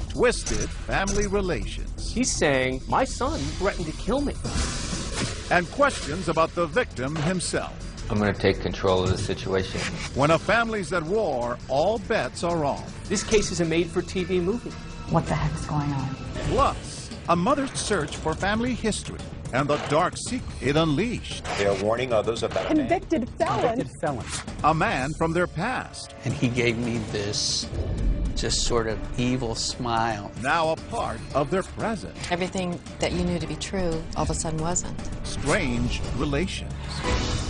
Twisted family relations. He's saying, my son threatened to kill me. And questions about the victim himself. I'm going to take control of the situation. When a family's at war, all bets are off. This case is a made-for-TV movie. What the heck's going on? Plus, a mother's search for family history and the dark secret it unleashed. They are warning others about Convicted felon. A man from their past. And he gave me this just sort of evil smile. Now a part of their present. Everything that you knew to be true all of a sudden wasn't. Strange relations.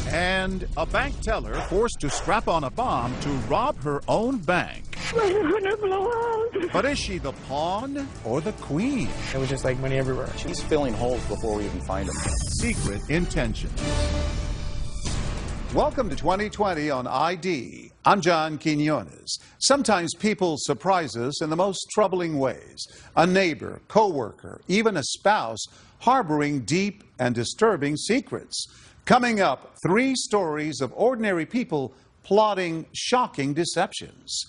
And a bank teller forced to strap on a bomb to rob her own bank. But is she the pawn or the queen? It was just like money everywhere. She's filling holes before we even find them. Secret intentions. Welcome to 2020 on ID. I'm John Quinones. Sometimes people surprise us in the most troubling ways. A neighbor, co-worker, even a spouse harboring deep and disturbing secrets. Coming up, 3 stories of ordinary people plotting shocking deceptions.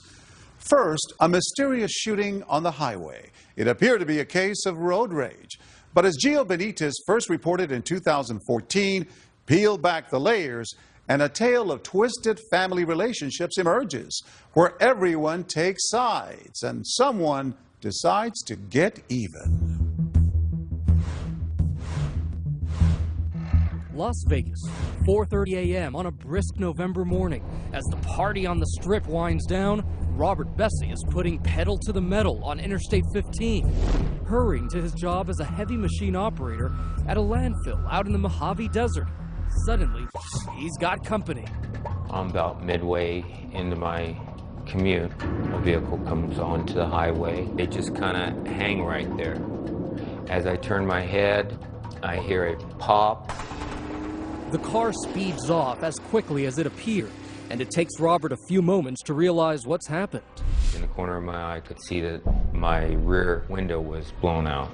First, a mysterious shooting on the highway. It appeared to be a case of road rage. But as Gio Benitez first reported in 2014, peel back the layers, and a tale of twisted family relationships emerges, where everyone takes sides and someone decides to get even. Las Vegas, 4:30 a.m. on a brisk November morning. As the party on the Strip winds down, Robert Bessie is putting pedal to the metal on Interstate 15, hurrying to his job as a heavy machine operator at a landfill out in the Mojave Desert. Suddenly, he's got company. I'm about midway into my commute. A vehicle comes onto the highway. They just kind of hang right there. As I turn my head, I hear a pop. The car speeds off as quickly as it appeared, and it takes Robert a few moments to realize what's happened. In the corner of my eye, I could see that my rear window was blown out.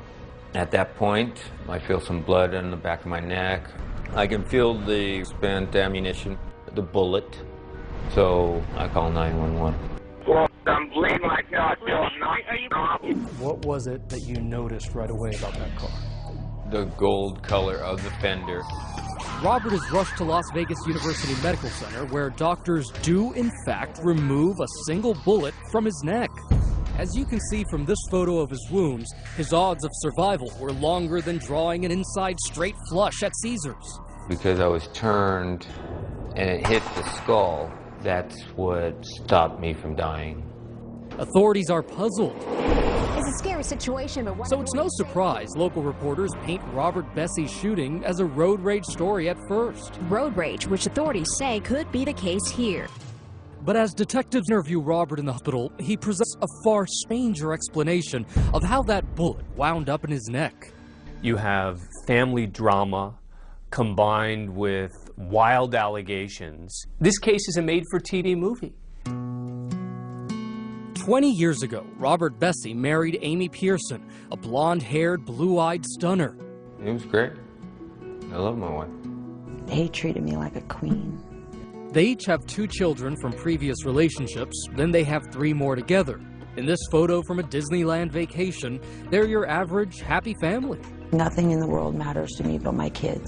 At that point, I feel some blood on the back of my neck. I can feel the spent ammunition, the bullet. So I call 911. Well, I'm bleeding like hell. I feel knocked off. What was it that you noticed right away about that car? The gold color of the fender. Robert is rushed to Las Vegas University Medical Center, where doctors do, in fact, remove a single bullet from his neck. As you can see from this photo of his wounds, his odds of survival were longer than drawing an inside straight flush at Caesars. Because I was turned and it hit the skull, that's what stopped me from dying. Authorities are puzzled. It's a scary situation, but what... So it's no surprise local reporters paint Robert Bessie's shooting as a road rage story at first. Road rage, which authorities say could be the case here. But as detectives interview Robert in the hospital, he presents a far stranger explanation of how that bullet wound up in his neck. You have family drama combined with wild allegations. This case is a made-for-TV movie. 20 years ago, Robert Bessie married Amy Pearson, a blonde-haired, blue-eyed stunner. It was great. I love my wife. He treated me like a queen. They each have 2 children from previous relationships, then they have 3 more together. In this photo from a Disneyland vacation, they're your average, happy family. Nothing in the world matters to me but my kids.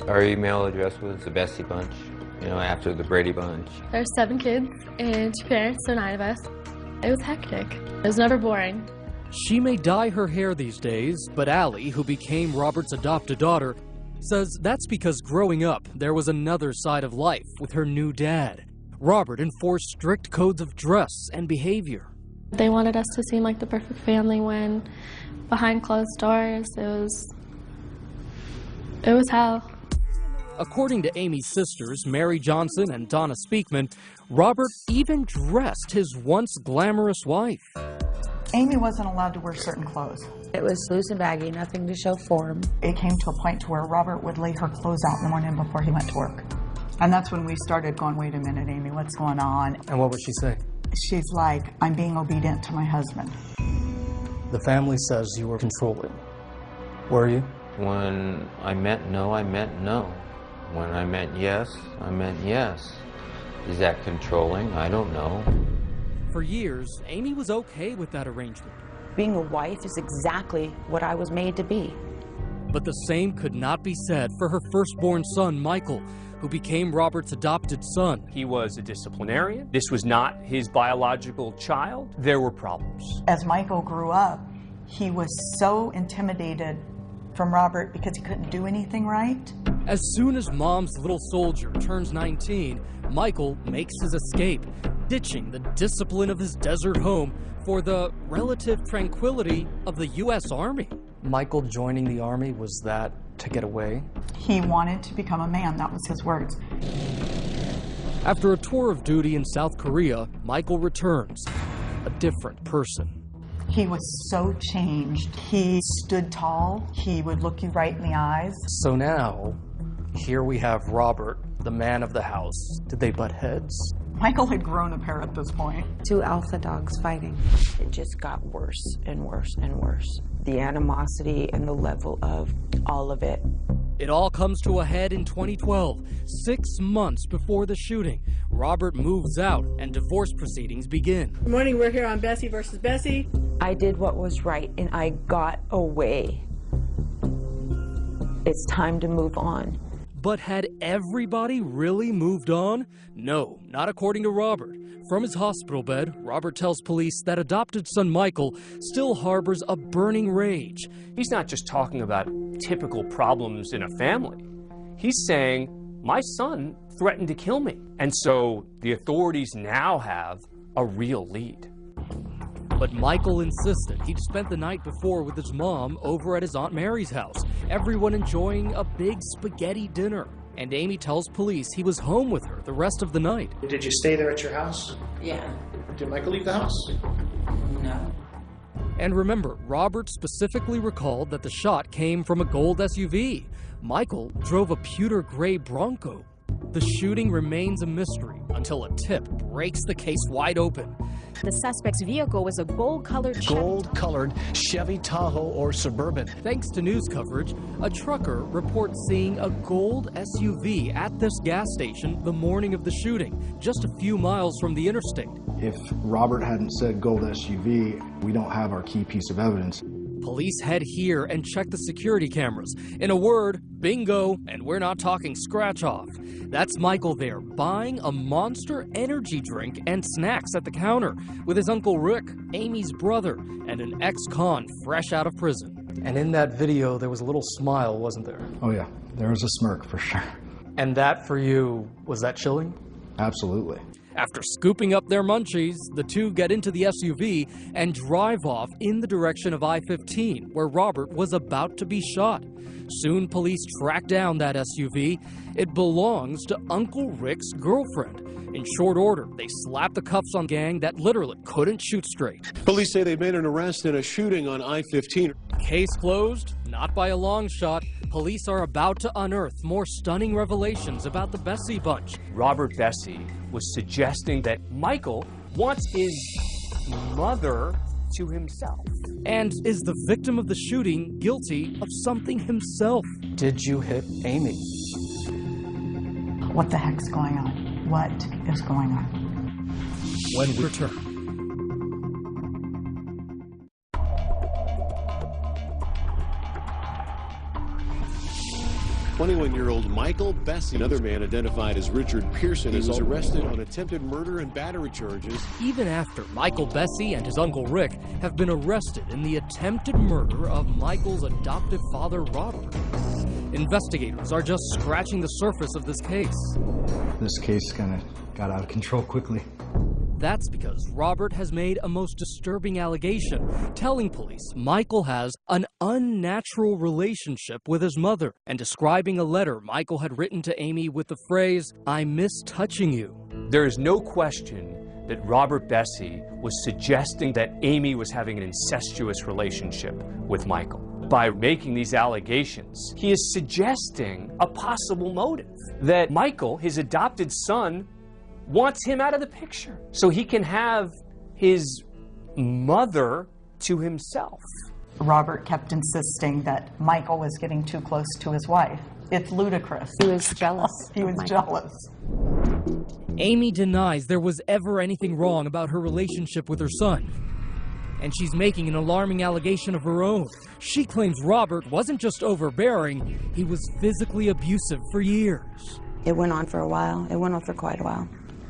Our email address was the Bessie Bunch, you know, after the Brady Bunch. There's 7 kids and 2 parents, so 9 of us. It was hectic. It was never boring. She may dye her hair these days, but Allie, who became Robert's adopted daughter, says that's because growing up, there was another side of life with her new dad. Robert enforced strict codes of dress and behavior. They wanted us to seem like the perfect family when behind closed doors, it was hell. According to Amy's sisters, Mary Johnson and Donna Speakman, Robert even dressed his once glamorous wife. Amy wasn't allowed to wear certain clothes. It was loose and baggy, nothing to show form. It came to a point to where Robert would lay her clothes out in the morning before he went to work. And that's when we started going, wait a minute, Amy, what's going on? And what would she say? She's like, I'm being obedient to my husband. The family says you were controlling. Were you? When I meant no, I meant no. When I meant yes, I meant yes. Is that controlling? I don't know. For years, Amy was okay with that arrangement. Being a wife is exactly what I was made to be. But the same could not be said for her firstborn son, Michael, who became Robert's adopted son. He was a disciplinarian. This was not his biological child. There were problems. As Michael grew up, he was so intimidated from Robert because he couldn't do anything right. As soon as Mom's little soldier turns 19, Michael makes his escape, ditching the discipline of his desert home for the relative tranquility of the U.S. Army. Michael joining the Army, was that to get away? He wanted to become a man, that was his words. After a tour of duty in South Korea, Michael returns, a different person. He was so changed. He stood tall. He would look you right in the eyes. So now, here we have Robert, the man of the house. Did they butt heads? Michael had grown a pair at this point. 2 alpha dogs fighting. It just got worse and worse and worse. The animosity and the level of all of it. It all comes to a head in 2012, 6 months before the shooting. Robert moves out and divorce proceedings begin. Good morning, we're here on Bessie versus Bessie. I did what was right and I got away. It's time to move on. But had everybody really moved on? No, not according to Robert. From his hospital bed, Robert tells police that adopted son Michael still harbors a burning rage. He's not just talking about typical problems in a family. He's saying, my son threatened to kill me. And so the authorities now have a real lead. But Michael insisted he'd spent the night before with his mom over at his Aunt Mary's house, everyone enjoying a big spaghetti dinner. And Amy tells police he was home with her the rest of the night. Did you stay there at your house? Yeah. Did Michael leave the house? No. And remember, Robert specifically recalled that the shot came from a gold SUV. Michael drove a pewter gray Bronco. The shooting remains a mystery until a tip breaks the case wide open. The suspect's vehicle was a gold-colored Chevy Tahoe or Suburban. Thanks to news coverage, a trucker reports seeing a gold SUV at this gas station the morning of the shooting, just a few miles from the interstate. If Robert hadn't said gold SUV, we don't have our key piece of evidence. Police head here and check the security cameras. In a word, bingo, and we're not talking scratch-off. That's Michael there, buying a Monster energy drink and snacks at the counter with his Uncle Rick, Amy's brother, and an ex-con fresh out of prison. And in that video, there was a little smile, wasn't there? Oh yeah, there was a smirk for sure. And that for you, was that chilling? Absolutely. After scooping up their munchies, the two get into the SUV and drive off in the direction of I-15, where Robert was about to be shot. Soon, police track down that SUV. It belongs to Uncle Rick's girlfriend. In short order, they slap the cuffs on a gang that literally couldn't shoot straight. Police say they made an arrest in a shooting on I-15. Case closed? Not by a long shot. Police are about to unearth more stunning revelations about the Bessie bunch. Robert Bessie was suggesting that Michael wants his mother to himself. And is the victim of the shooting guilty of something himself? Did you hit Amy? What the heck's going on? What is going on? When we return. 21-year-old Michael Bessie, another man identified as Richard Pearson, was arrested on attempted murder and battery charges. Even after Michael Bessie and his Uncle Rick have been arrested in the attempted murder of Michael's adoptive father, Robert. Investigators are just scratching the surface of this case. This case kind of got out of control quickly. That's because Robert has made a most disturbing allegation, telling police Michael has an unnatural relationship with his mother and describing a letter Michael had written to Amy with the phrase, "I miss touching you." There is no question that Robert Bessie was suggesting that Amy was having an incestuous relationship with Michael. By making these allegations, he is suggesting a possible motive, that Michael, his adopted son, wants him out of the picture so he can have his mother to himself. Robert kept insisting that Michael was getting too close to his wife. It's ludicrous. He was jealous. He was jealous. Amy denies there was ever anything wrong about her relationship with her son. and she's making an alarming allegation of her own. She claims Robert wasn't just overbearing, he was physically abusive for years. It went on for a while. It went on for quite a while.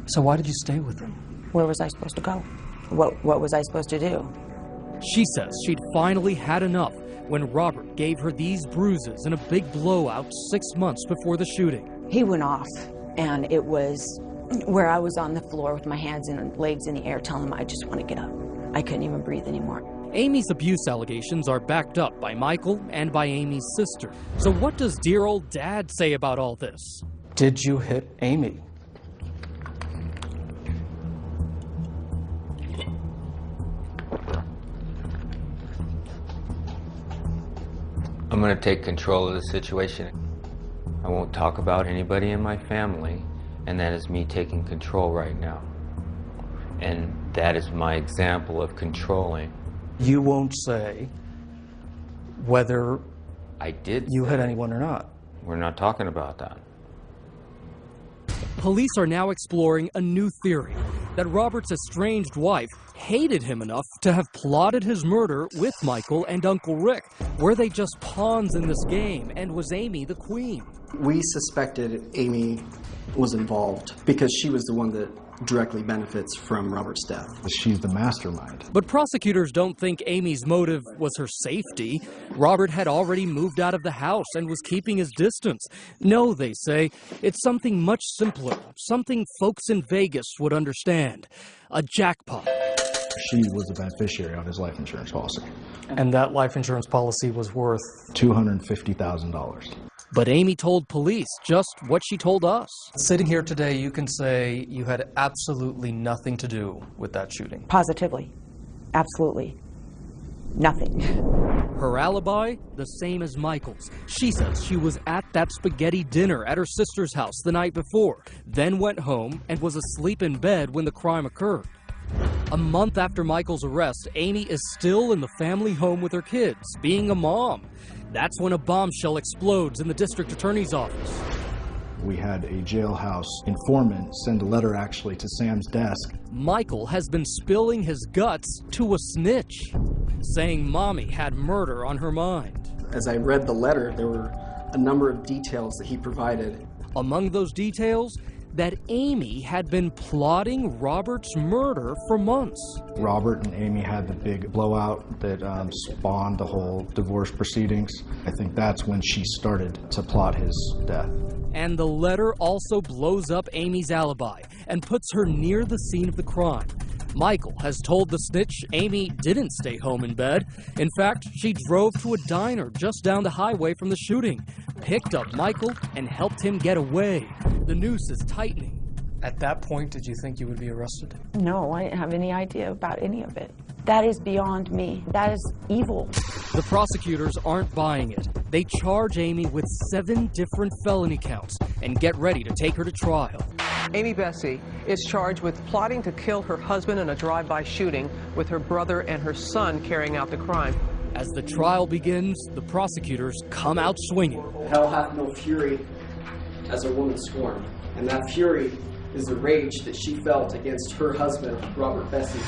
So why did you stay with him? Where was I supposed to go? What was I supposed to do? She says she'd finally had enough when Robert gave her these bruises and a big blowout 6 months before the shooting. He went off, and it was where I was on the floor with my hands and legs in the air telling him I just want to get up. I couldn't even breathe anymore. Amy's abuse allegations are backed up by Michael and by Amy's sister. So what does dear old dad say about all this? Did you hit Amy? I'm going to take control of the situation. I won't talk about anybody in my family, and that is me taking control right now. And that is my example of controlling. You won't say whether I did you hit anyone or not. We're not talking about that. Police are now exploring a new theory, that Robert's estranged wife hated him enough to have plotted his murder with Michael and Uncle Rick. Were they just pawns in this game, and was Amy the queen? We suspected Amy was involved because she was the one that directly benefits from Robert's death. She's the mastermind. But prosecutors don't think Amy's motive was her safety. Robert had already moved out of the house and was keeping his distance. No, they say, it's something much simpler, something folks in Vegas would understand. A jackpot. She was the beneficiary of his life insurance policy. And that life insurance policy was worth $250,000. But Amy told police just what she told us. Sitting here today, you can say you had absolutely nothing to do with that shooting. Positively. Absolutely. Nothing. Her alibi, the same as Michael's. She says she was at that spaghetti dinner at her sister's house the night before, then went home and was asleep in bed when the crime occurred. A month after Michael's arrest, Amy is still in the family home with her kids, being a mom. That's when a bombshell explodes in the district attorney's office. We had a jailhouse informant send a letter actually to Sam's desk. Michael has been spilling his guts to a snitch, saying Mommy had murder on her mind. As I read the letter, there were a number of details that he provided. Among those details, that Amy had been plotting Robert's murder for months. Robert and Amy had the big blowout that spawned the whole divorce proceedings. I think that's when she started to plot his death. And the letter also blows up Amy's alibi and puts her near the scene of the crime. Michael has told the snitch Amy didn't stay home in bed. In fact, she drove to a diner just down the highway from the shooting, picked up Michael, and helped him get away. The noose is tightening. At that point, did you think you would be arrested? No, I didn't have any idea about any of it. That is beyond me. That is evil. The prosecutors aren't buying it. They charge Amy with 7 different felony counts and get ready to take her to trial. Amy Bessie is charged with plotting to kill her husband in a drive-by shooting, with her brother and her son carrying out the crime. As the trial begins, the prosecutors come out swinging. Hell hath no fury as a woman scorned, and that fury is the rage that she felt against her husband, Robert Bessie.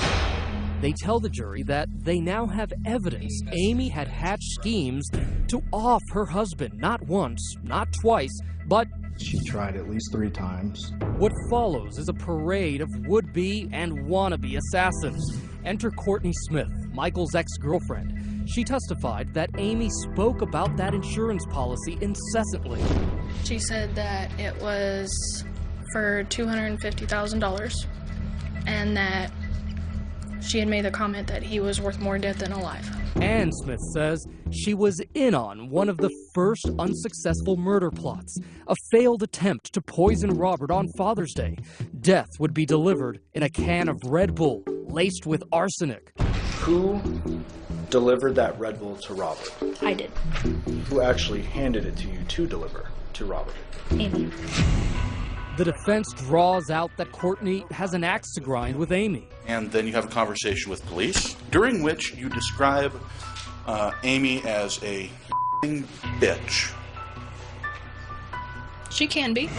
They tell the jury that they now have evidence Amy had hatched schemes to off her husband, not once, not twice, but she tried at least 3 times. What follows is a parade of would-be and wannabe assassins. Enter Courtney Smith, Michael's ex-girlfriend. She testified that Amy spoke about that insurance policy incessantly. She said that it was for $250,000 and that she had made the comment that he was worth more dead than alive. And Smith says she was in on one of the first unsuccessful murder plots, a failed attempt to poison Robert on Father's Day. Death would be delivered in a can of Red Bull laced with arsenic. Who delivered that Red Bull to Robert? I did. Who actually handed it to you to deliver to Robert? Amy. The defense draws out that Courtney has an axe to grind with Amy. And then you have a conversation with police, during which you describe Amy as a bitch. She can be.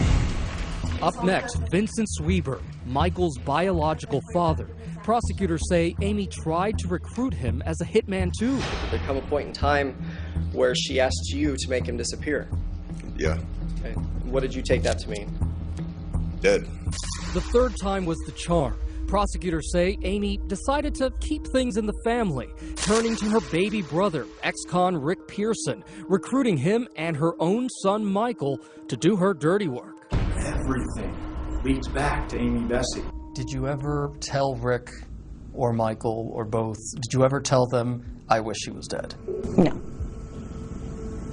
Up next, Vincent Sweeberg, Michael's biological father, Prosecutors say Amy tried to recruit him as a hitman too. There come a point in time where she asked you to make him disappear. Yeah. Okay. What did you take that to mean? Dead. The third time was the charm. Prosecutors say Amy decided to keep things in the family, turning to her baby brother, ex-con Rick Pearson, recruiting him and her own son Michael to do her dirty work. Everything leads back to Amy Bessie. Did you ever tell Rick or Michael or both, did you ever tell them, I wish he was dead? No.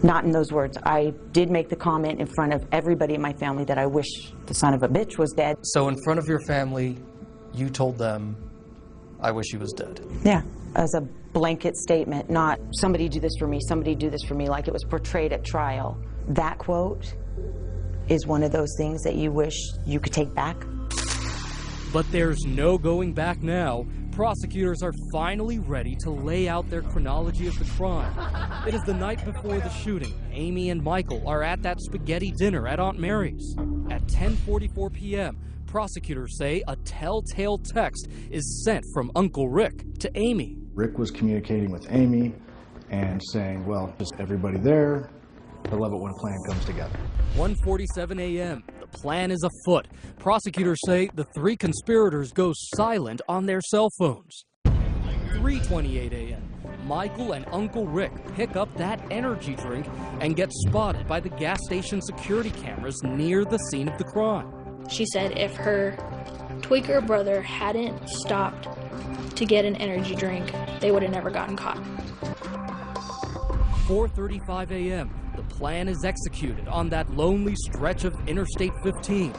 Not in those words. I did make the comment in front of everybody in my family that I wish the son of a bitch was dead. So in front of your family, you told them, I wish he was dead? Yeah, as a blanket statement, not somebody do this for me, somebody do this for me, like it was portrayed at trial. That quote is one of those things that you wish you could take back. But there's no going back now. Prosecutors are finally ready to lay out their chronology of the crime. It is the night before the shooting. Amy and Michael are at that spaghetti dinner at Aunt Mary's. At 10:44 p.m., prosecutors say a telltale text is sent from Uncle Rick to Amy. Rick was communicating with Amy and saying, well, just everybody there, I love it when a plan comes together. 1:47 a.m. The plan is afoot. Prosecutors say the three conspirators go silent on their cell phones. 3:28 a.m. Michael and Uncle Rick pick up that energy drink and get spotted by the gas station security cameras near the scene of the crime. She said if her tweaker brother hadn't stopped to get an energy drink, they would have never gotten caught. 4:35 a.m. The plan is executed on that lonely stretch of Interstate 15.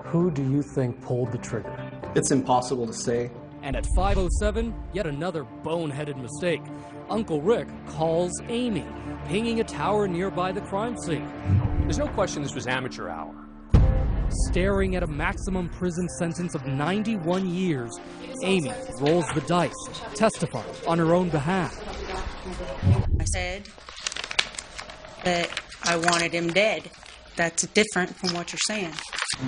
Who do you think pulled the trigger? It's impossible to say. And at 5:07, yet another boneheaded mistake. Uncle Rick calls Amy, pinging a tower nearby the crime scene. There's no question this was amateur hour. Staring at a maximum prison sentence of 91 years, Amy rolls the dice, testifying on her own behalf. I said that I wanted him dead. That's different from what you're saying.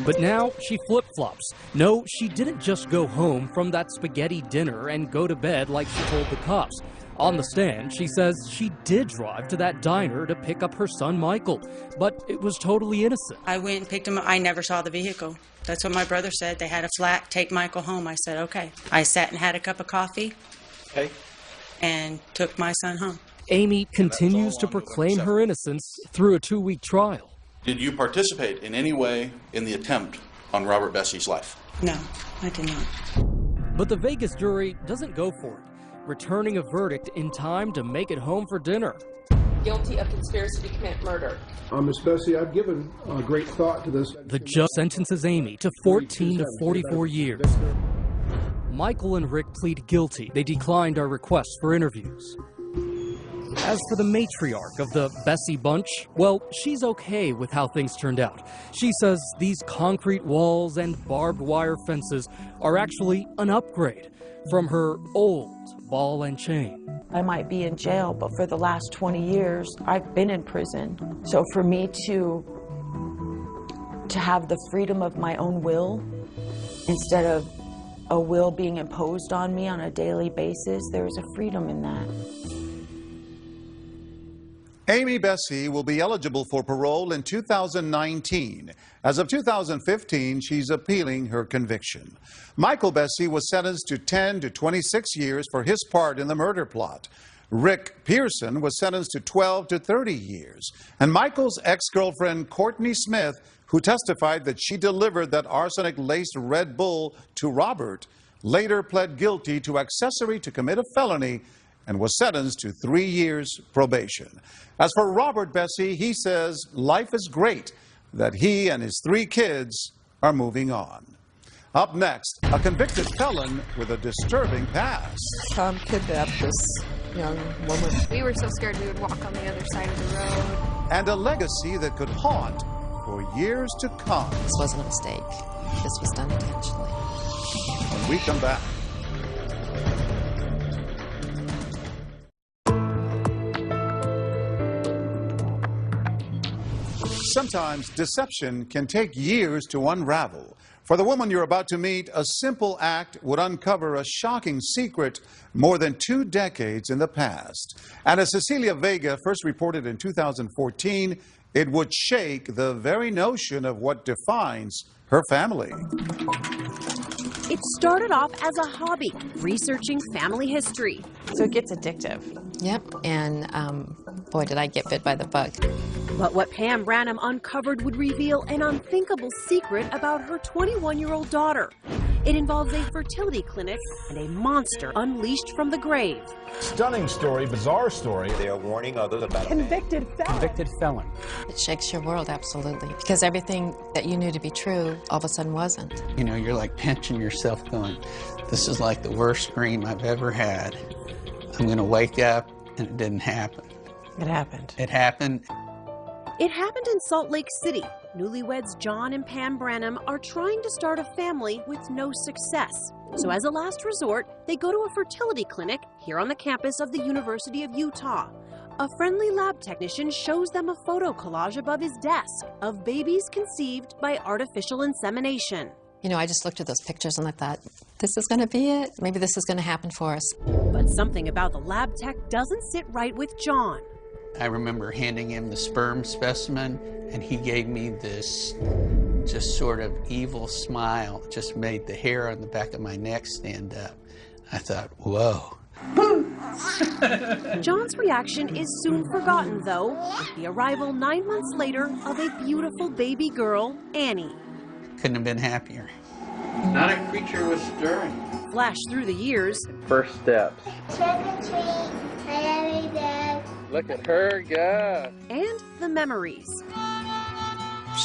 But now she flip-flops. No, she didn't just go home from that spaghetti dinner and go to bed like she told the cops. On the stand, she says she did drive to that diner to pick up her son Michael, but it was totally innocent. I went and picked him up. I never saw the vehicle. That's what my brother said. They had a flat, take Michael home. I said, okay. I sat and had a cup of coffee. Okay. And took my son home. Amy continues to proclaim her innocence through a 2-week trial. Did you participate in any way in the attempt on Robert Bessie's life? No, I did not. But the Vegas jury doesn't go for it, returning a verdict in time to make it home for dinner. Guilty of conspiracy to commit murder. Miss Bessie, I've given great thought to this. The judge sentences Amy to 14 to 44 years. Michael and Rick plead guilty. They declined our requests for interviews. As for the matriarch of the Bessie bunch, well, she's okay with how things turned out. She says these concrete walls and barbed wire fences are actually an upgrade from her old ball and chain. I might be in jail, but for the last 20 years, I've been in prison. So for me to have the freedom of my own will, instead of a will being imposed on me on a daily basis, there's a freedom in that. Amy Bessie will be eligible for parole in 2019. As of 2015, she's appealing her conviction. Michael Bessie was sentenced to 10 to 26 years for his part in the murder plot. Rick Pearson was sentenced to 12 to 30 years. And Michael's ex-girlfriend, Courtney Smith, who testified that she delivered that arsenic-laced Red Bull to Robert, later pled guilty to accessory to commit a felony and was sentenced to 3 years probation. As for Robert Bessie, he says life is great, that he and his 3 kids are moving on. Up next, a convicted felon with a disturbing past. Tom kidnapped this young woman. We were so scared we would walk on the other side of the road. And a legacy that could haunt for years to come. This wasn't a mistake. This was done intentionally. When we come back. Sometimes deception can take years to unravel. For the woman you're about to meet, a simple act would uncover a shocking secret more than 2 decades in the past. And as Cecilia Vega first reported in 2014, it would shake the very notion of what defines her family. It started off as a hobby, researching family history. So it gets addictive. Yep, and boy, did I get bit by the bug. But what Pam Branham uncovered would reveal an unthinkable secret about her 21-year-old daughter. It involves a fertility clinic and a monster unleashed from the grave. Stunning story, bizarre story. They are warning others about Convicted felon. It shakes your world, absolutely. Because everything that you knew to be true, all of a sudden wasn't. You know, you're like pinching yourself going, this is like the worst dream I've ever had. I'm going to wake up, and it didn't happen. It happened. It happened. It happened in Salt Lake City. Newlyweds John and Pam Branham are trying to start a family with no success. So as a last resort, they go to a fertility clinic here on the campus of the University of Utah. A friendly lab technician shows them a photo collage above his desk of babies conceived by artificial insemination. You know, I just looked at those pictures and I thought, this is going to be it. Maybe this is going to happen for us. But something about the lab tech doesn't sit right with John. I remember handing him the sperm specimen, and he gave me this just sort of evil smile. It just made the hair on the back of my neck stand up. I thought, whoa. John's reaction is soon forgotten, though, with the arrival 9 months later of a beautiful baby girl, Annie. Couldn't have been happier. Not a creature was stirring. Flash through the years. First steps. Trick or treat, I love you, Dad. Look at her go. And the memories.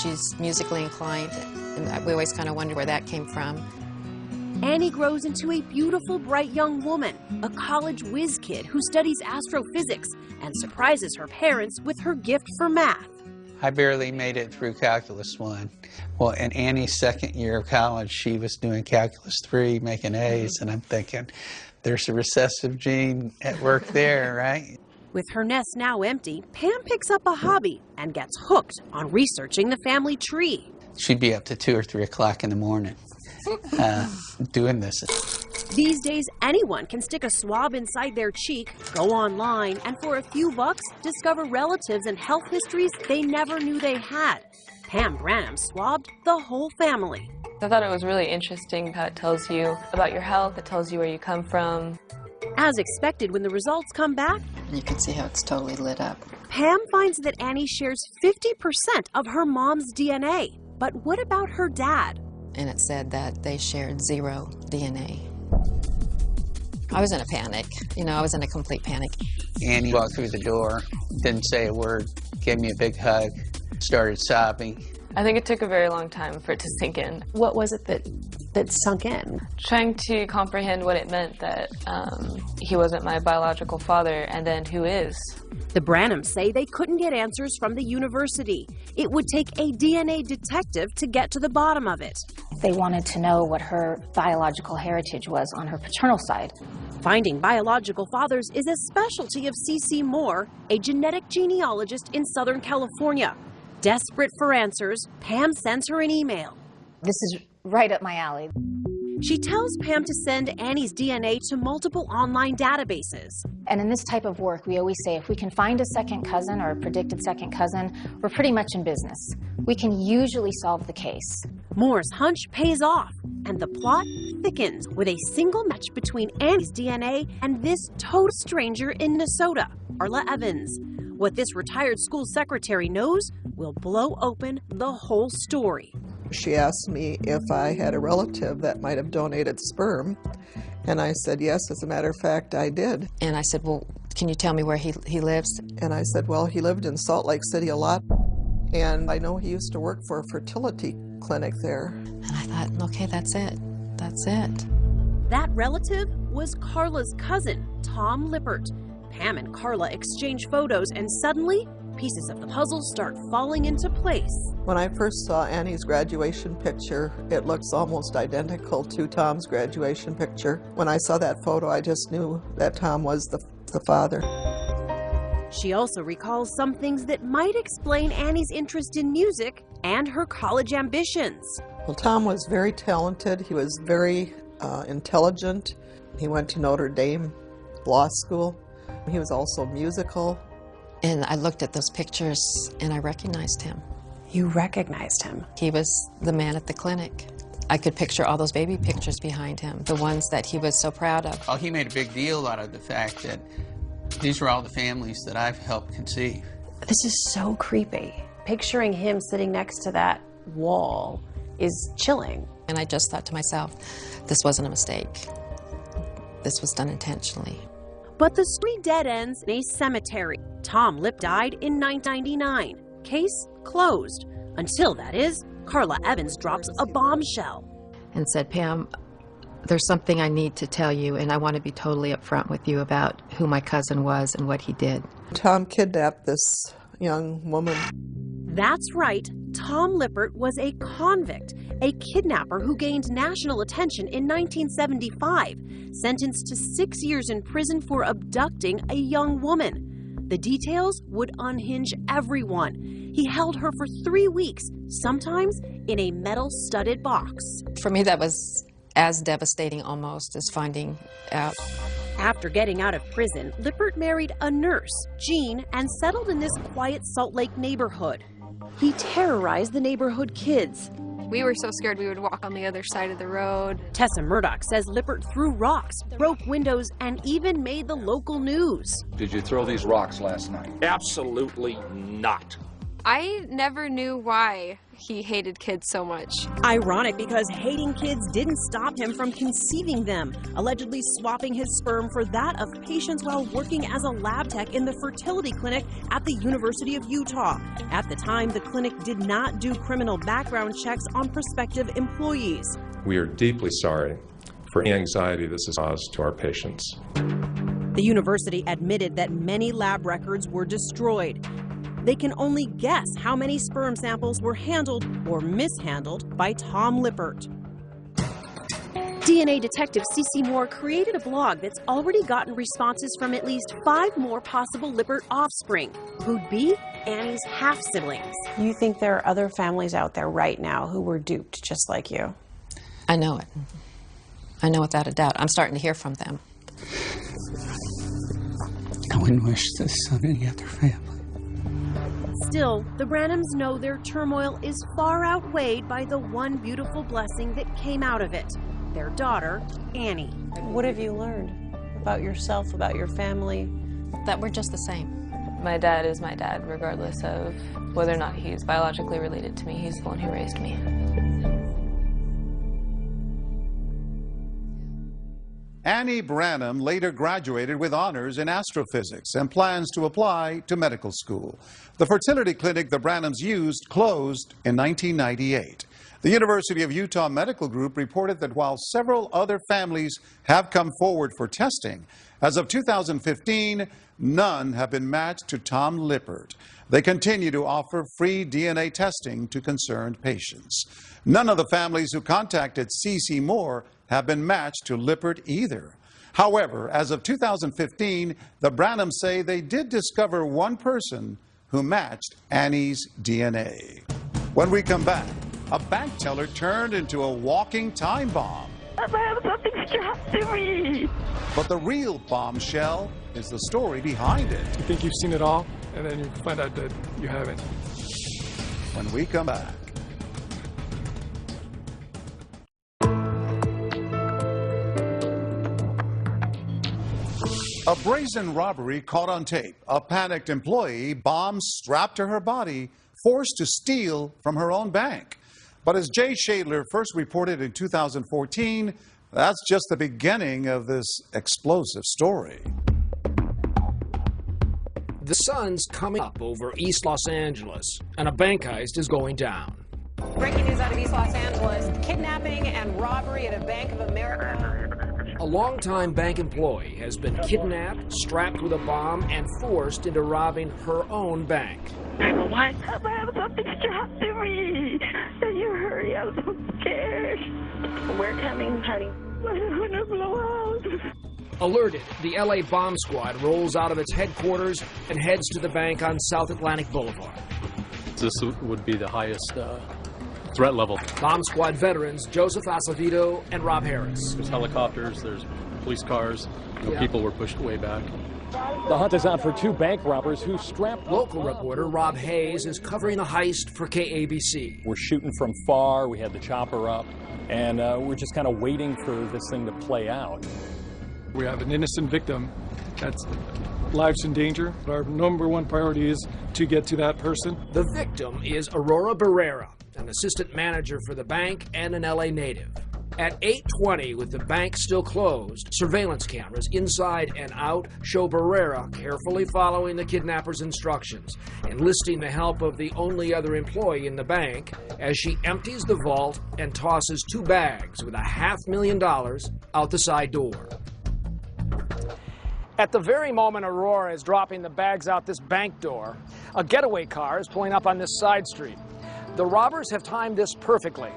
She's musically inclined, and we always kind of wonder where that came from. Annie grows into a beautiful, bright young woman, a college whiz kid who studies astrophysics and surprises her parents with her gift for math. I barely made it through Calculus 1. Well, in Annie's second year of college, she was doing Calculus 3, making A's, and I'm thinking, there's a recessive gene at work there, right? With her nest now empty, Pam picks up a hobby and gets hooked on researching the family tree. She'd be up to 2 or 3 o'clock in the morning doing this. These days, anyone can stick a swab inside their cheek, go online, and for a few bucks, discover relatives and health histories they never knew they had. Pam Branham swabbed the whole family. I thought it was really interesting how it tells you about your health, it tells you where you come from. As expected, when the results come back, you can see how it's totally lit up. Pam finds that Annie shares 50% of her mom's DNA. But what about her dad? And it said that they shared 0 DNA. I was in a panic. You know, I was in a complete panic. Annie walked through the door, didn't say a word, gave me a big hug, started sobbing. I think it took a very long time for it to sink in. What was it that sunk in? Trying to comprehend what it meant that he wasn't my biological father, and then who is. The Branhams say they couldn't get answers from the university. It would take a DNA detective to get to the bottom of it. They wanted to know what her biological heritage was on her paternal side. Finding biological fathers is a specialty of C.C. Moore, a genetic genealogist in Southern California. Desperate for answers, Pam sends her an email. This is right up my alley. She tells Pam to send Annie's DNA to multiple online databases. And in this type of work, we always say if we can find a second cousin or a predicted second cousin, we're pretty much in business. We can usually solve the case. Moore's hunch pays off, and the plot thickens with a single match between Annie's DNA and this total stranger in Minnesota, Carla Evans. What this retired school secretary knows will blow open the whole story. She asked me if I had a relative that might have donated sperm, and I said yes, as a matter of fact, I did. And I said, well, can you tell me where he lives? And I said, well, he lived in Salt Lake City a lot, and I know he used to work for a fertility clinic there. And I thought, okay, that's it. That's it. That relative was Carla's cousin, Tom Lippert. Pam and Carla exchange photos, and suddenly, pieces of the puzzle start falling into place. When I first saw Annie's graduation picture, it looks almost identical to Tom's graduation picture. When I saw that photo, I just knew that Tom was the father. She also recalls some things that might explain Annie's interest in music and her college ambitions. Well, Tom was very talented. He was very intelligent. He went to Notre Dame Law School. He was also musical. And I looked at those pictures and I recognized him. You recognized him? He was the man at the clinic. I could picture all those baby pictures behind him, the ones that he was so proud of. Well, he made a big deal out of the fact that these were all the families that I've helped conceive. This is so creepy. Picturing him sitting next to that wall is chilling. And I just thought to myself, this wasn't a mistake. This was done intentionally. But the story dead ends in a cemetery. Tom Lipp died in 1999. Case closed. Until, that is, Carla Evans drops a bombshell. And said, Pam, there's something I need to tell you, and I want to be totally upfront with you about who my cousin was and what he did. Tom kidnapped this young woman. That's right. Tom Lippert was a convict, a kidnapper who gained national attention in 1975, sentenced to 6 years in prison for abducting a young woman. The details would unhinge everyone. He held her for 3 weeks, sometimes in a metal-studded box. For me, that was as devastating almost as finding out. After getting out of prison, Lippert married a nurse, Jean, and settled in this quiet Salt Lake neighborhood. He terrorized the neighborhood kids. We were so scared we would walk on the other side of the road. Tessa Murdoch says Lippert threw rocks, broke windows, and even made the local news. Did you throw these rocks last night? Absolutely not. I never knew why he hated kids so much. Ironic, because hating kids didn't stop him from conceiving them, allegedly swapping his sperm for that of patients while working as a lab tech in the fertility clinic at the University of Utah. At the time, the clinic did not do criminal background checks on prospective employees. We are deeply sorry for any anxiety this has caused to our patients. The university admitted that many lab records were destroyed. They can only guess how many sperm samples were handled or mishandled by Tom Lippert. DNA detective Cece Moore created a blog that's already gotten responses from at least 5 more possible Lippert offspring, who'd be Annie's half-siblings. You think there are other families out there right now who were duped just like you? I know it. I know without a doubt. I'm starting to hear from them. I wouldn't wish this on any other family. Still, the Branhams know their turmoil is far outweighed by the one beautiful blessing that came out of it, their daughter, Annie. What have you learned about yourself, about your family? That we're just the same. My dad is my dad, regardless of whether or not he's biologically related to me. He's the one who raised me. Annie Branham later graduated with honors in astrophysics and plans to apply to medical school. The fertility clinic the Branhams used closed in 1998. The University of Utah Medical Group reported that while several other families have come forward for testing, as of 2015, none have been matched to Tom Lippert. They continue to offer free DNA testing to concerned patients. None of the families who contacted Cece Moore have been matched to Lippert either. However, as of 2015, the Branhams say they did discover one person who matched Annie's DNA. When we come back, a bank teller turned into a walking time bomb. I have something strapped to me. But the real bombshell is the story behind it. You think you've seen it all, and then you find out that you haven't. When we come back. A brazen robbery caught on tape. A panicked employee, bomb strapped to her body, forced to steal from her own bank. But as Jay Shadler first reported in 2014, that's just the beginning of this explosive story. The sun's coming up over East Los Angeles, and a bank heist is going down. Breaking news out of East Los Angeles, kidnapping and robbery at a Bank of America. A longtime bank employee has been kidnapped, strapped with a bomb, and forced into robbing her own bank. Why have I have something strapped to me? Can you hurry? I'm so scared. We're coming, honey. I'm gonna blow out. Alerted, the LA bomb squad rolls out of its headquarters and heads to the bank on South Atlantic Boulevard. This would be the highest threat level. Bomb Squad veterans Joseph Acevedo and Rob Harris. There's helicopters, there's police cars, people were pushed way back. The hunt is on for 2 bank robbers who strapped. Local reporter Rob Hayes is covering the heist for KABC. We're shooting from far, we had the chopper up, and we're just kind of waiting for this thing to play out. We have an innocent victim that's lives in danger. Our number one priority is to get to that person. The victim is Aurora Barrera, an assistant manager for the bank and an LA native. At 8:20, with the bank still closed, surveillance cameras inside and out show Barrera carefully following the kidnapper's instructions, enlisting the help of the only other employee in the bank as she empties the vault and tosses 2 bags with $500,000 out the side door. At the very moment Aurora is dropping the bags out this bank door, a getaway car is pulling up on this side street. The robbers have timed this perfectly.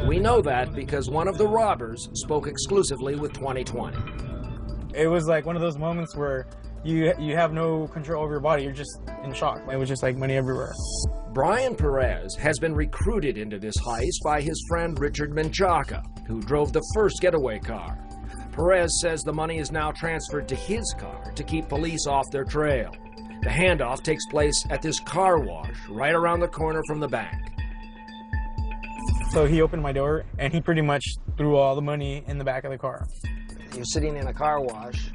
We know that because one of the robbers spoke exclusively with 2020. It was like one of those moments where you have no control over your body. You're just in shock. It was just like money everywhere. Brian Perez has been recruited into this heist by his friend Richard Menchaca, who drove the first getaway car. Perez says the money is now transferred to his car to keep police off their trail. The handoff takes place at this car wash right around the corner from the bank. So he opened my door, and he pretty much threw all the money in the back of the car. You're sitting in a car wash,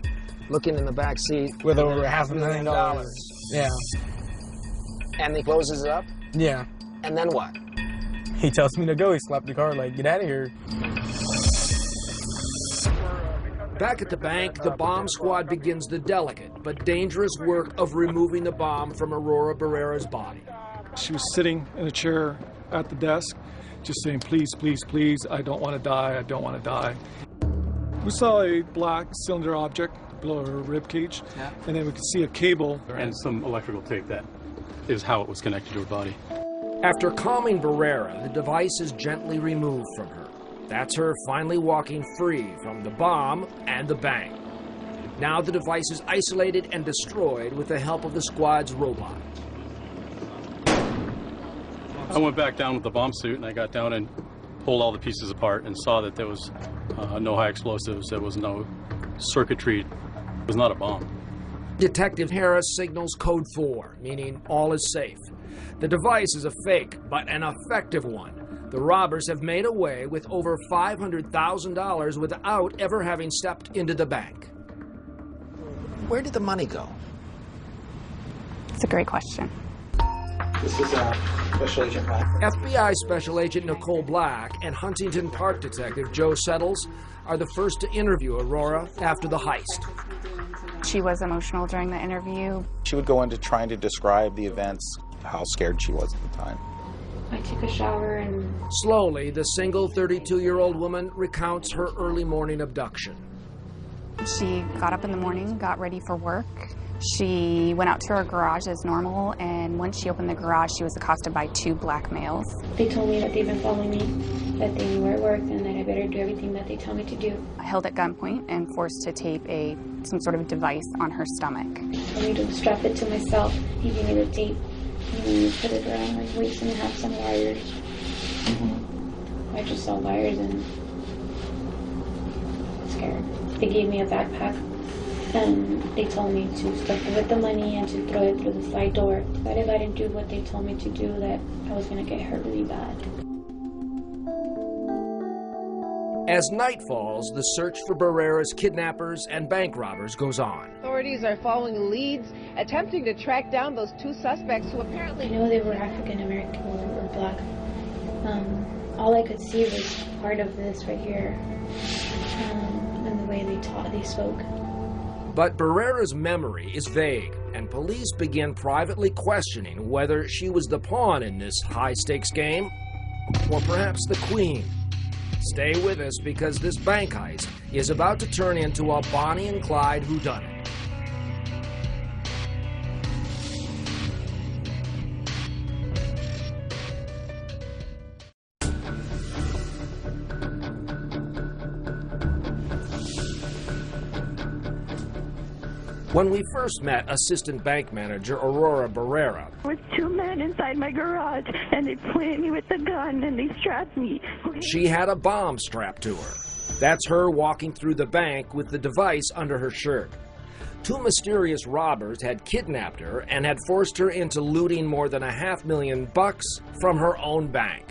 looking in the back seat. With over $500,000. Yeah. And he closes it up? Yeah. And then what? He tells me to go. He slapped the car like, get out of here. Back at the bank, the bomb squad begins the delicate but dangerous work of removing the bomb from Aurora Barrera's body. She was sitting in a chair at the desk, just saying, please, please, please, I don't want to die, I don't want to die. We saw a black cylinder object below her rib cage, and then we could see a cable. And some electrical tape. That is how it was connected to her body. After calming Barrera, the device is gently removed from her. That's her finally walking free from the bomb and the bank. Now the device is isolated and destroyed with the help of the squad's robot. I went back down with the bomb suit, and I got down and pulled all the pieces apart and saw that there was no high explosives, there was no circuitry, it was not a bomb. Detective Harris signals code 4, meaning all is safe. The device is a fake, but an effective one. The robbers have made away with over $500,000 without ever having stepped into the bank. Where did the money go? It's a great question. This is Special Agent Black. FBI Special Agent Nicole Black and Huntington Park Detective Joe Settles are the first to interview Aurora after the heist. She was emotional during the interview. She would go into trying to describe the events, how scared she was at the time. I took a shower and... Slowly, the single 32-year-old woman recounts her early morning abduction. She got up in the morning, got ready for work. She went out to her garage as normal, and once she opened the garage, she was accosted by 2 black males. They told me that they've been following me, that they knew where I worked, and that I better do everything that they tell me to do. Held at gunpoint and forced to tape some sort of device on her stomach. They told me to strap it to myself. He gave me the tape. You put it around my waist and have some wires. I just saw wires and I'm scared. They gave me a backpack and they told me to stuff it with the money and to throw it through the side door. But if I didn't do what they told me to do, that I was going to get hurt really bad. As night falls, the search for Barrera's kidnappers and bank robbers goes on. Authorities are following leads, attempting to track down those 2 suspects who apparently... I know they were African American or black. All I could see was part of this right here, and the way they spoke. But Barrera's memory is vague, and police begin privately questioning whether she was the pawn in this high-stakes game, or perhaps the queen. Stay with us because this bank heist is about to turn into a Bonnie and Clyde whodunit. When we first met Assistant Bank Manager Aurora Barrera, There was two men inside my garage, and they pointed me with a gun, and they strapped me. she had a bomb strapped to her. That's her walking through the bank with the device under her shirt. Two mysterious robbers had kidnapped her and had forced her into looting more than $500,000 from her own bank.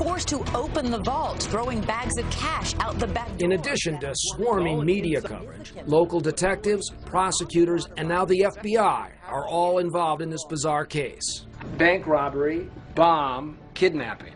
Forced to open the vault, throwing bags of cash out the back door. In addition to swarming media coverage, local detectives, prosecutors, and now the FBI are all involved in this bizarre case. Bank robbery, bomb, kidnapping.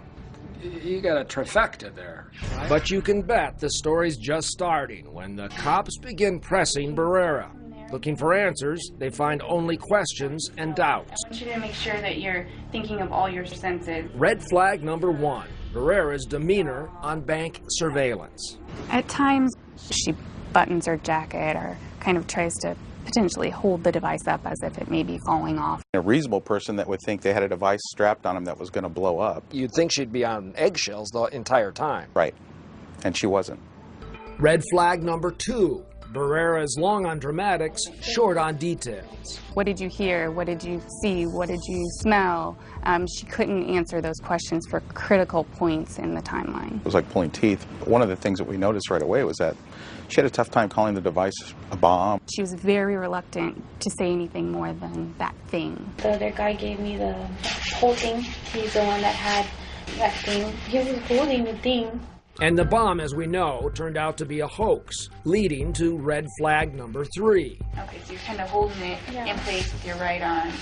You got a trifecta there. But you can bet the story's just starting when the cops begin pressing Barrera. Looking for answers, they find only questions and doubts. I want you to make sure that you're thinking of all your senses. Red flag number one, Barrera's demeanor on bank surveillance. At times, she buttons her jacket or kind of tries to potentially hold the device up as if it may be falling off. A reasonable person that would think they had a device strapped on them that was going to blow up. You'd think she'd be on eggshells the entire time. Right. And she wasn't. Red flag number two, Barrera is long on dramatics, short on details. What did you hear? What did you see? What did you smell? She couldn't answer those questions for critical points in the timeline. It was like pulling teeth. One of the things that we noticed right away was that she had a tough time calling the device a bomb. She was very reluctant to say anything more than that thing. The other guy gave me the whole thing. He's the one that had that thing. He was holding the thing. And the bomb, as we know, turned out to be a hoax, leading to red flag number three. Okay, so you're kind of holding it in place with your right arm,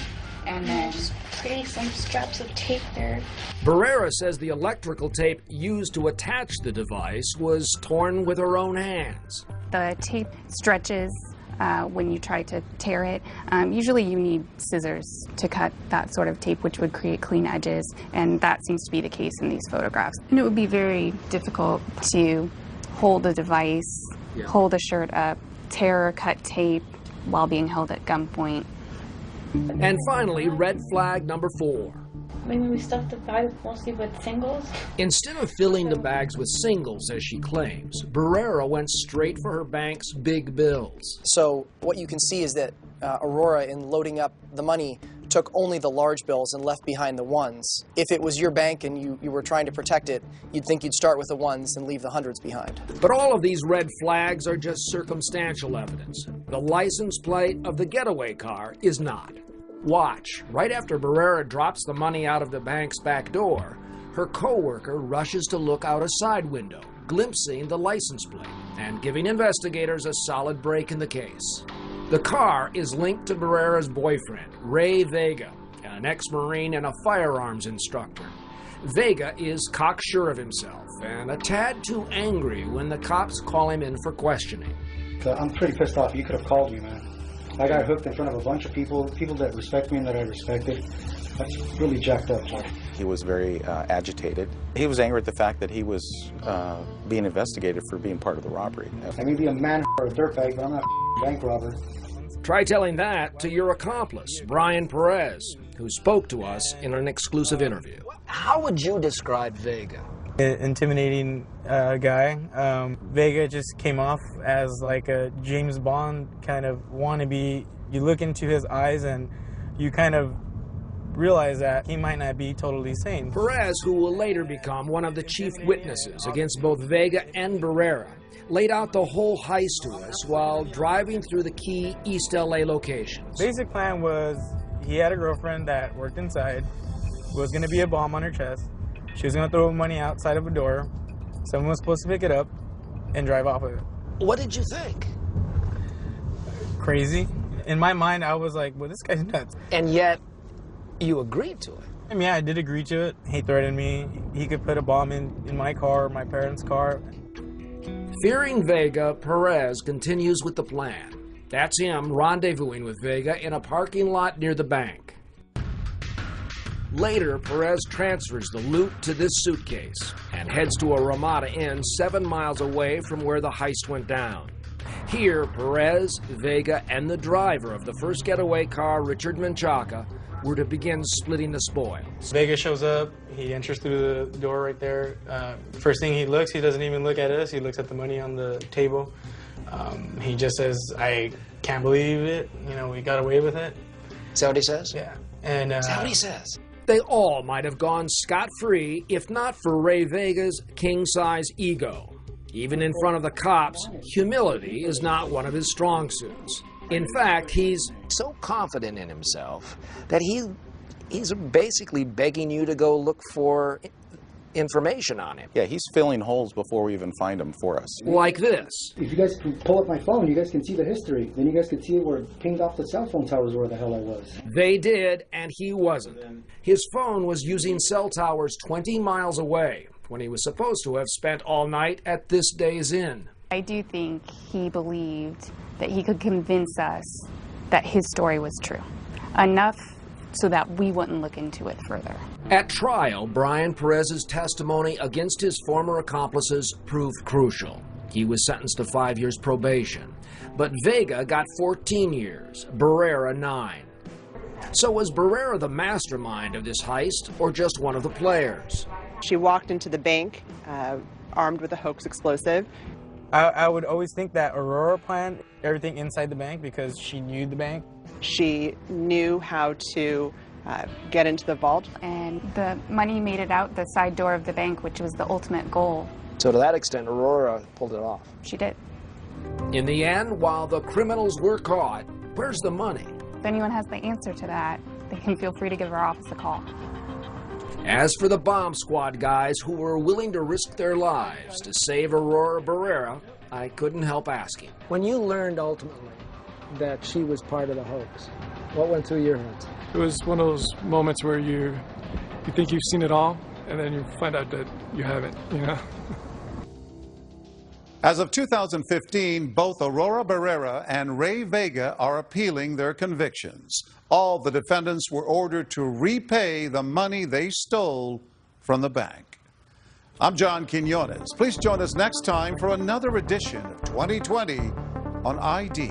and then just putting some straps of tape there. Barrera says the electrical tape used to attach the device was torn with her own hands. the tape stretches when you try to tear it. Usually you need scissors to cut that sort of tape, which would create clean edges, and that seems to be the case in these photographs. And it would be very difficult to hold a device, hold a shirt up, tear or cut tape while being held at gunpoint. And finally, red flag number 4. Maybe we stuffed the bag mostly with singles. Instead of filling the bags with singles, as she claims, Barrera went straight for her bank's big bills. So what you can see is that Aurora, in loading up the money, took only the large bills and left behind the ones. If it was your bank and you were trying to protect it, you'd think you'd start with the ones and leave the hundreds behind. But all of these red flags are just circumstantial evidence. The license plate of the getaway car is not. Watch. Right after Barrera drops the money out of the bank's back door, her co-worker rushes to look out a side window, glimpsing the license plate and giving investigators a solid break in the case. The car is linked to Barrera's boyfriend, Ray Vega, an ex-Marine and a firearms instructor. Vega is cocksure of himself and a tad too angry when the cops call him in for questioning. I'm pretty pissed off. You could have called me, man. I got hooked in front of a bunch of people that respect me and that I respected. That's really jacked up, Joe. He was very agitated. He was angry at the fact that he was being investigated for being part of the robbery. I may be a man or a dirtbag, but I'm not a bank robber. Try telling that to your accomplice, Brian Perez, who spoke to us in an exclusive interview. How would you describe Vega? Intimidating guy. Vega just came off as like a James Bond kind of wannabe. You look into his eyes and you kind of realize that he might not be totally sane. Perez, who will later become one of the chief witnesses against both Vega and Barrera, laid out the whole heist to us while driving through the key East LA locations. Basic plan was he had a girlfriend that worked inside, was going to be a bomb on her chest. She was going to throw money outside of a door. Someone was supposed to pick it up and drive off of it. What did you think? Crazy. In my mind, I was like, well, this guy's nuts. And yet, you agreed to it. I mean, yeah, I did agree to it. He threatened me. He could put a bomb in my car, my parents' car. Fearing Vega, Perez continues with the plan. That's him rendezvousing with Vega in a parking lot near the bank. Later, Perez transfers the loot to this suitcase and heads to a Ramada Inn 7 miles away from where the heist went down. Here, Perez, Vega, and the driver of the first getaway car, Richard Menchaca, were to begin splitting the spoils. Vega shows up. He enters through the door right there. First thing he looks, he doesn't even look at us. He looks at the money on the table. He just says, I can't believe it. You know, we got away with it. Is that what he says? Yeah. And is that what he says? They all might have gone scot-free if not for Ray Vega's king-size ego. Even in front of the cops, humility is not one of his strong suits. In fact, he's so confident in himself that he's basically begging you to go look for information on him. Yeah, he's filling holes before we even find them for us. Like this. If you guys can pull up my phone, you guys can see the history. Then you guys can see where it pinged off the cell phone towers where the hell I was. They did, and he wasn't. His phone was using cell towers 20 miles away when he was supposed to have spent all night at this Days Inn. I do think he believed that he could convince us that his story was true. Enough so that we wouldn't look into it further. At trial, Brian Perez's testimony against his former accomplices proved crucial. He was sentenced to 5 years probation, but Vega got 14 years, Barrera 9. So was Barrera the mastermind of this heist, or just one of the players? She walked into the bank armed with a hoax explosive. I would always think that Aurora planned everything inside the bank because she knew the bank. She knew how to get into the vault. And the money made it out the side door of the bank, which was the ultimate goal. So to that extent, Aurora pulled it off. She did. In the end, while the criminals were caught, where's the money? If anyone has the answer to that, they can feel free to give our office a call. As for the bomb squad guys who were willing to risk their lives to save Aurora Barrera, I couldn't help asking. When you learned ultimately that she was part of the hoax, what went through your head? It was one of those moments where you think you've seen it all, and then you find out that you haven't, you know? As of 2015, both Aurora Barrera and Ray Vega are appealing their convictions. All the defendants were ordered to repay the money they stole from the bank. I'm John Quinones. Please join us next time for another edition of 2020 on ID.